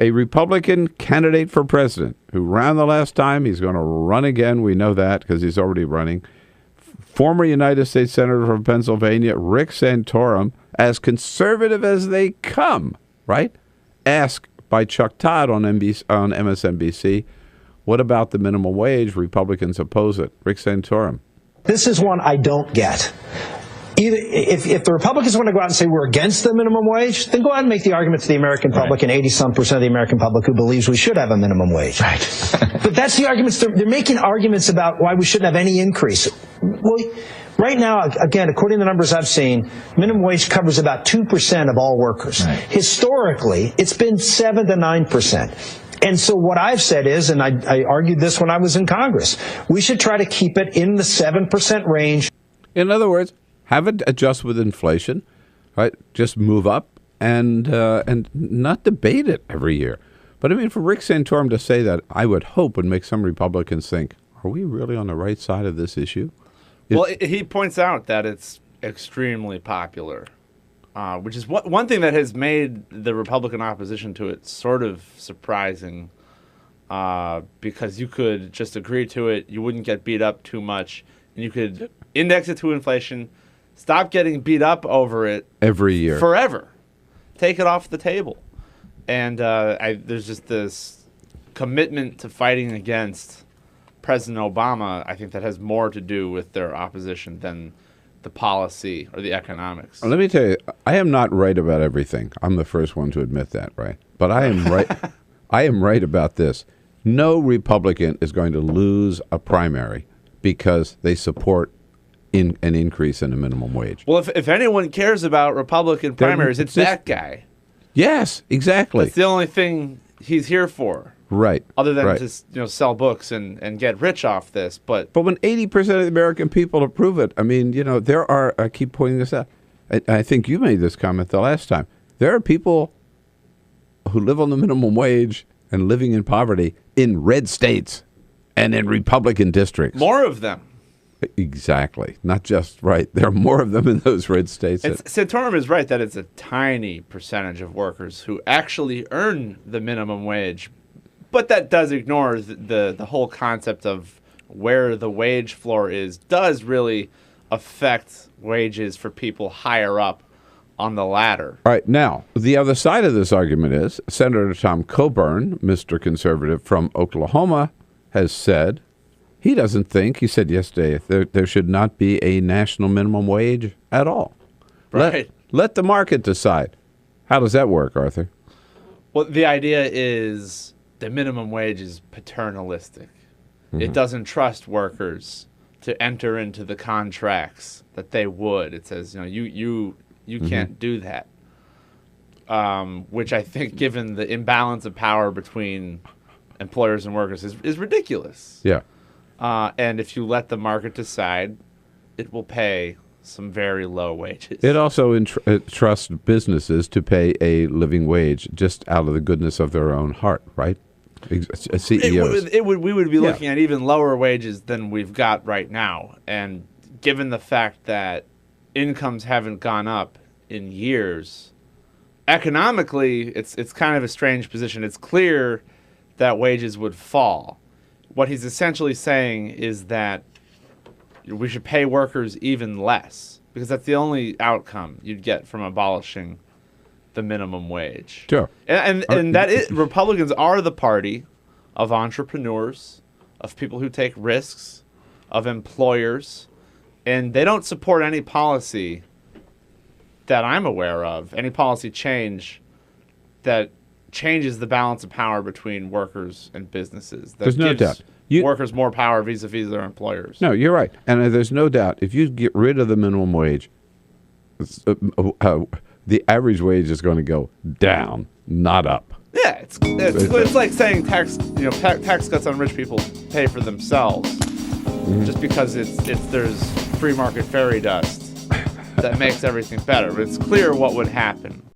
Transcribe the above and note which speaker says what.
Speaker 1: a Republican candidate for president who ran the last time. He's going to run again. We know that because he's already running. Former United States Senator from Pennsylvania, Rick Santorum, as conservative as they come, right? Asked by Chuck Todd on MSNBC, what about the minimum wage? Republicans oppose it. Rick Santorum.
Speaker 2: This is one I don't get. Either, if the Republicans want to go out and say we're against the minimum wage, then go out and make the argument to the American public, and 80-some% of the American public who believes we should have a minimum wage.
Speaker 3: Right.
Speaker 2: But that's the arguments. They're making arguments about why we shouldn't have any increase. Well, right now, again, according to the numbers I've seen, minimum wage covers about 2% of all workers.
Speaker 3: Right.
Speaker 2: Historically, it's been 7 to 9%. And so what I've said is, and I argued this when I was in Congress, we should try to keep it in the 7% range.
Speaker 1: In other words, have it adjust with inflation, right? Just move up and not debate it every year. But I mean, for Rick Santorum to say that, I would hope would make some Republicans think, are we really on the right side of this issue?
Speaker 4: Well, he points out that it's extremely popular, which is one thing that has made the Republican opposition to it sort of surprising, because you could just agree to it, you wouldn't get beat up too much, and you could index it to inflation, stop getting beat up over it
Speaker 1: every year,
Speaker 4: forever, take it off the table. And there's just this commitment to fighting against President Obama, I think, that has more to do with their opposition than the policy or the economics.
Speaker 1: Let me tell you, I am not right about everything. I'm the first one to admit that, right? But I am right. I am right about this. No Republican is going to lose a primary because they support an increase in the minimum wage.
Speaker 4: Well, if anyone cares about Republican primaries, it's that guy.
Speaker 1: Yes, exactly.
Speaker 4: That's the only thing he's here for.
Speaker 1: Right.
Speaker 4: Other than just sell books and get rich off this. But
Speaker 1: when 80% of the American people approve it, I mean, there are, I keep pointing this out. I think you made this comment the last time. There are people who live on the minimum wage and living in poverty in red states and in Republican districts.
Speaker 4: More of them.
Speaker 1: Exactly. Not just right. There are more of them in those red states.
Speaker 4: Santorum is right that it's a tiny percentage of workers who actually earn the minimum wage. But that does ignore the whole concept of where the wage floor is does really affect wages for people higher up on the ladder.
Speaker 1: All right. Now, the other side of this argument is Senator Tom Coburn, Mr. Conservative from Oklahoma, has said he doesn't think, he said yesterday, there should not be a national minimum wage at all.
Speaker 4: Right.
Speaker 1: Let the market decide. How does that work, Arthur?
Speaker 4: Well, the idea is the minimum wage is paternalistic. Mm-hmm. It doesn't trust workers to enter into the contracts that they would. It says, you can't do that. Which I think, given the imbalance of power between employers and workers, is ridiculous.
Speaker 1: Yeah.
Speaker 4: And if you let the market decide, it will pay some very low wages.
Speaker 1: It also trusts businesses to pay a living wage just out of the goodness of their own heart, right? CEOs.
Speaker 4: We would be looking at even lower wages than we've got right now. And given the fact that incomes haven't gone up in years, economically, it's kind of a strange position. It's clear that wages would fall. What he's essentially saying is that we should pay workers even less, because that's the only outcome you'd get from abolishing the minimum wage.
Speaker 1: Sure.
Speaker 4: And Republicans are the party of entrepreneurs, of people who take risks, of employers, and they don't support any policy that I'm aware of, any policy change that changes the balance of power between workers and businesses. That
Speaker 1: There's no doubt.
Speaker 4: Workers more power vis-a-vis their employers.
Speaker 1: No, you're right. And there's no doubt, if you get rid of the minimum wage, the average wage is going to go down, not up.
Speaker 4: Yeah, it's like saying tax cuts on rich people pay for themselves, just because there's free market fairy dust that makes everything better. But it's clear what would happen.